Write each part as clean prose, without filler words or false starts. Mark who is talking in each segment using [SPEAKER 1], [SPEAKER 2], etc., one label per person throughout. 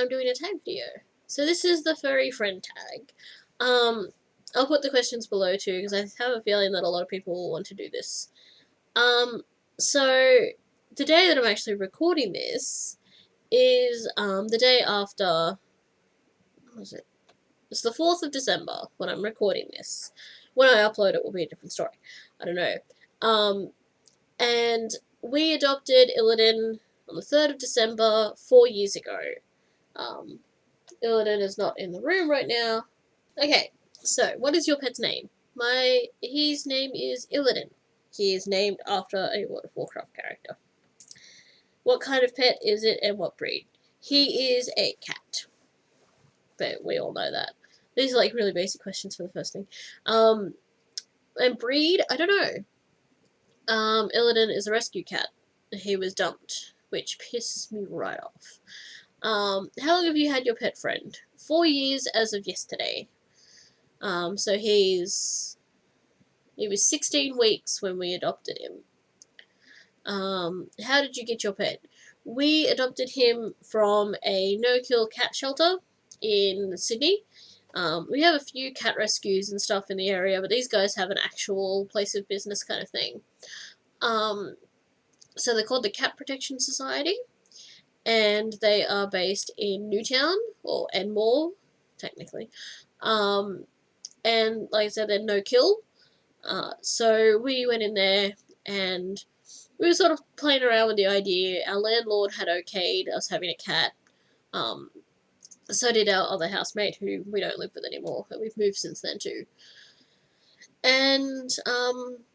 [SPEAKER 1] I'm doing a tag video. So this is the Furry Friend Tag. I'll put the questions below too, because I have a feeling that a lot of people will want to do this. So the day that I'm actually recording this is the day after, what was it? It's the 4th of December when I'm recording this. When I upload it will be a different story. I don't know. And we adopted Illidan on the 3rd of December 4 years ago. Illidan is not in the room right now. Okay, so what is your pet's name? His name is Illidan. He is named after a World of Warcraft character. What kind of pet is it and what breed? He is a cat. But we all know that. These are like really basic questions for the first thing. And breed, I don't know. Illidan is a rescue cat. He was dumped, which pisses me right off. How long have you had your pet friend? 4 years as of yesterday. So he was 16 weeks when we adopted him. How did you get your pet? We adopted him from a no-kill cat shelter in Sydney. We have a few cat rescues and stuff in the area, but these guys have an actual place of business kind of thing. So they're called the Cat Protection Society, and they are based in Newtown, or Enmore, technically. And like I said, they're no-kill. So we went in there and we were sort of playing around with the idea. Our landlord had okayed us having a cat. So did our other housemate, who we don't live with anymore. We've moved since then too. And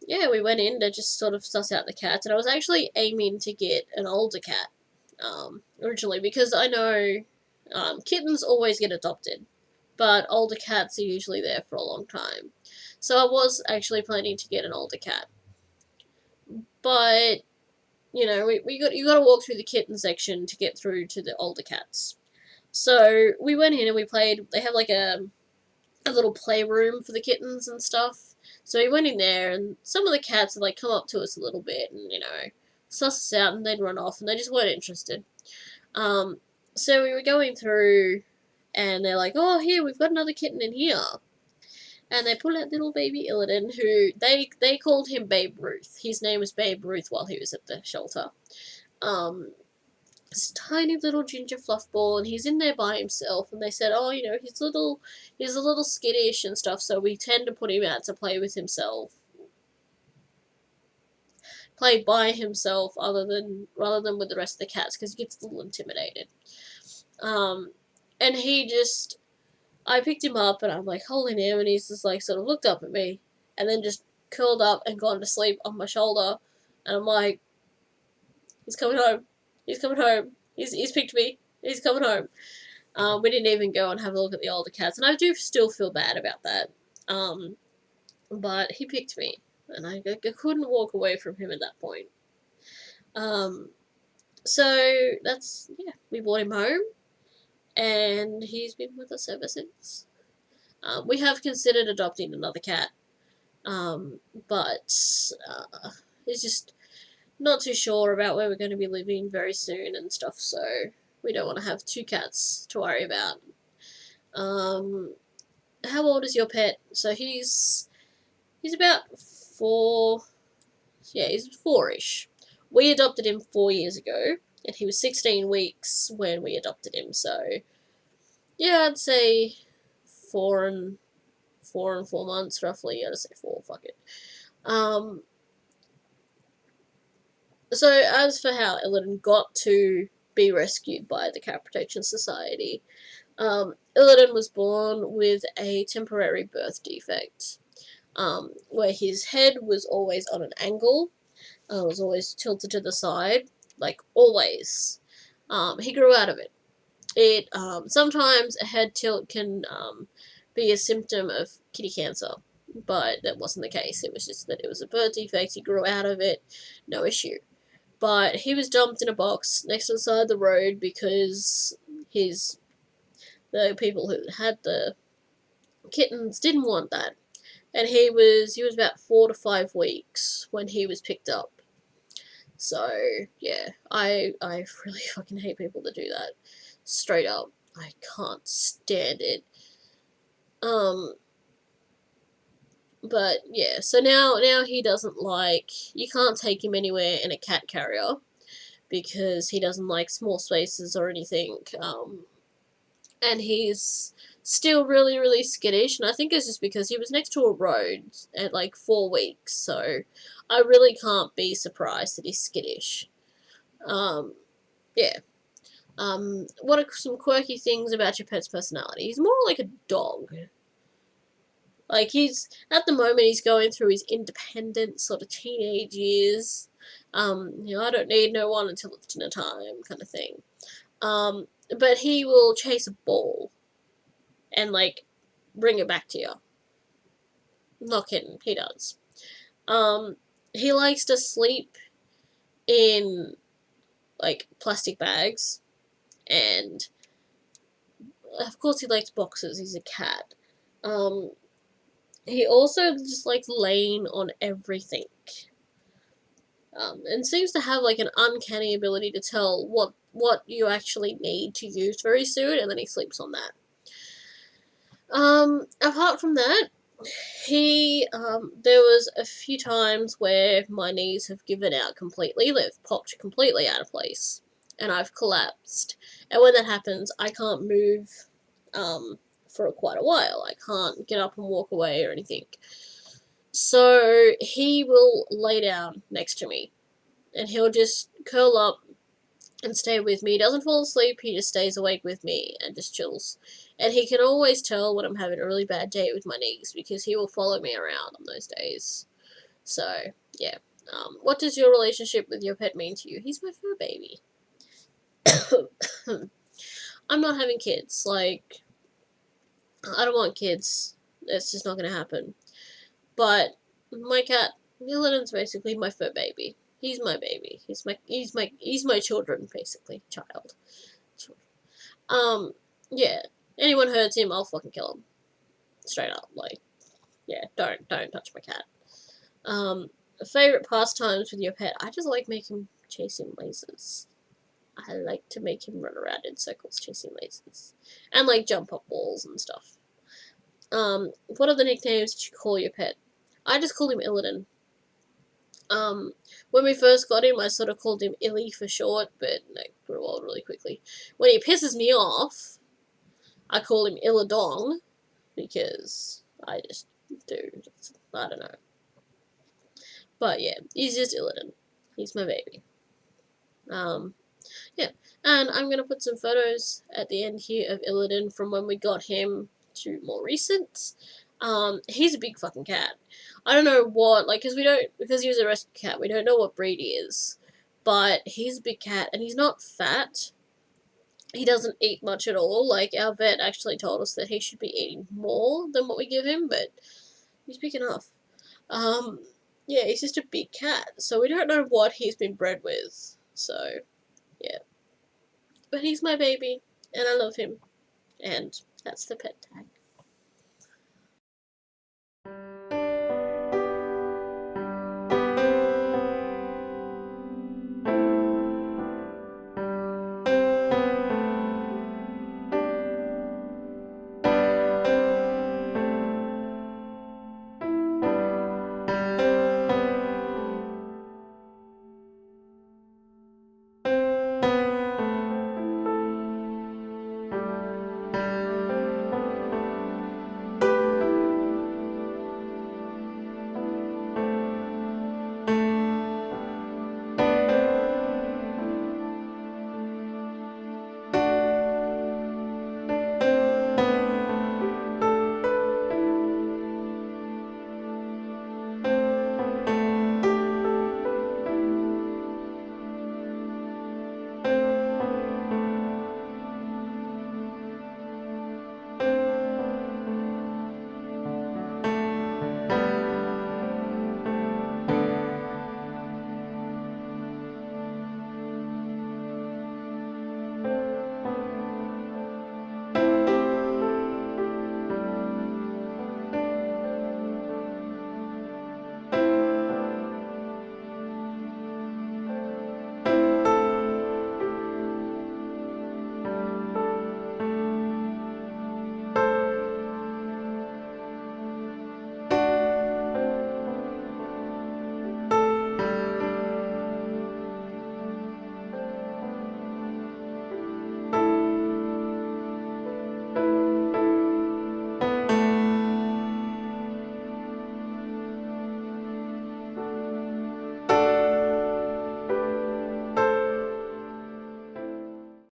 [SPEAKER 1] yeah, we went in to just sort of suss out the cats. And I was actually aiming to get an older cat originally, because I know kittens always get adopted, but older cats are usually there for a long time. So I was actually planning to get an older cat. But, you know, you got to walk through the kitten section to get through to the older cats. So we went in and we played. They have like a little playroom for the kittens and stuff. So we went in there, and some of the cats would like come up to us a little bit and, you know, suss us out, and they'd run off, and they just weren't interested. So we were going through, and they're like, "Oh, here, we've got another kitten in here." And they pulled out little baby Illidan, who they called him Babe Ruth. His name was Babe Ruth while he was at the shelter. This tiny little ginger fluff ball, and he's in there by himself. And they said, "Oh, you know, he's a little skittish and stuff, so we tend to put him out to play with himself, play by himself, rather than with the rest of the cats, because he gets a little intimidated." And I picked him up, and I'm like holding him, and he's just like sort of looked up at me, and then just curled up and gone to sleep on my shoulder. And I'm like, "He's coming home. He's coming home. He's picked me. He's coming home." We didn't even go and have a look at the older cats, and I do still feel bad about that. But he picked me, and I couldn't walk away from him at that point. So that's, yeah, we brought him home, and he's been with us ever since. We have considered adopting another cat, but it's just not too sure about where we're going to be living very soon and stuff, so we don't want to have 2 cats to worry about. How old is your pet? So he's about 4. Yeah, he's 4-ish. We adopted him 4 years ago, and he was 16 weeks when we adopted him, so yeah, I'd say 4 and 4 months, roughly. I'd say 4, fuck it. So as for how Illidan got to be rescued by the Cat Protection Society, Illidan was born with a temporary birth defect, where his head was always on an angle, was always tilted to the side, like always. He grew out of it. Sometimes a head tilt can be a symptom of kitty cancer, but that wasn't the case. It was just that it was a birth defect. He grew out of it, no issue. But he was dumped in a box next to the side of the road because the people who had the kittens didn't want that. And he was about 4 to 5 weeks when he was picked up. So yeah, I really fucking hate people that do that, straight up. I can't stand it. But yeah, so now he doesn't like, you can't take him anywhere in a cat carrier because he doesn't like small spaces or anything. And he's still really, really skittish, and I think it's just because he was next to a road at like 4 weeks, so I really can't be surprised that he's skittish. Um, yeah. What are some quirky things about your pet's personality? He's more like a dog. Like, he's, at the moment, he's going through his independent sort of teenage years. I don't need no one until it's dinner time kind of thing. But he will chase a ball and, like, bring it back to you. Not kidding, he does. Um, he likes to sleep in, like, plastic bags, and, of course, he likes boxes. He's a cat. Um, he also just likes laying on everything. And seems to have like an uncanny ability to tell what you actually need to use very soon, and then he sleeps on that. Apart from that, there was a few times where my knees have given out completely, they've popped completely out of place, and I've collapsed. And when that happens, I can't move, for quite a while. I can't get up and walk away or anything. So he will lay down next to me, and he'll just curl up and stay with me. He doesn't fall asleep, he just stays awake with me and just chills. And he can always tell when I'm having a really bad day with my knees because he will follow me around on those days. So, yeah. What does your relationship with your pet mean to you? He's my fur baby. I'm not having kids. Like, I don't want kids. It's just not gonna happen. But my cat, Illidan's basically my fur baby. He's my baby. He's my children, basically. Child. Yeah. Anyone hurts him, I'll fucking kill him. Straight up. Like, yeah, don't touch my cat. Favorite pastimes with your pet? I just like making chasing lasers. I like to make him run around in circles chasing lasers. And like jump up walls and stuff. What are the nicknames that you call your pet? I just call him Illidan. When we first got him, I sort of called him Illy for short, but that grew old really quickly. When he pisses me off, I call him Illadong, because I just do. I don't know. But yeah, he's just Illidan. He's my baby. Yeah. And I'm going to put some photos at the end here of Illidan from when we got him to more recent. He's a big fucking cat. I don't know what, like, because he was a rescue cat, we don't know what breed he is. But he's a big cat, and he's not fat. He doesn't eat much at all. Like, our vet actually told us that he should be eating more than what we give him, but he's big enough. Yeah, he's just a big cat, so we don't know what he's been bred with. So, yeah. But he's my baby, and I love him. And that's the pet tag.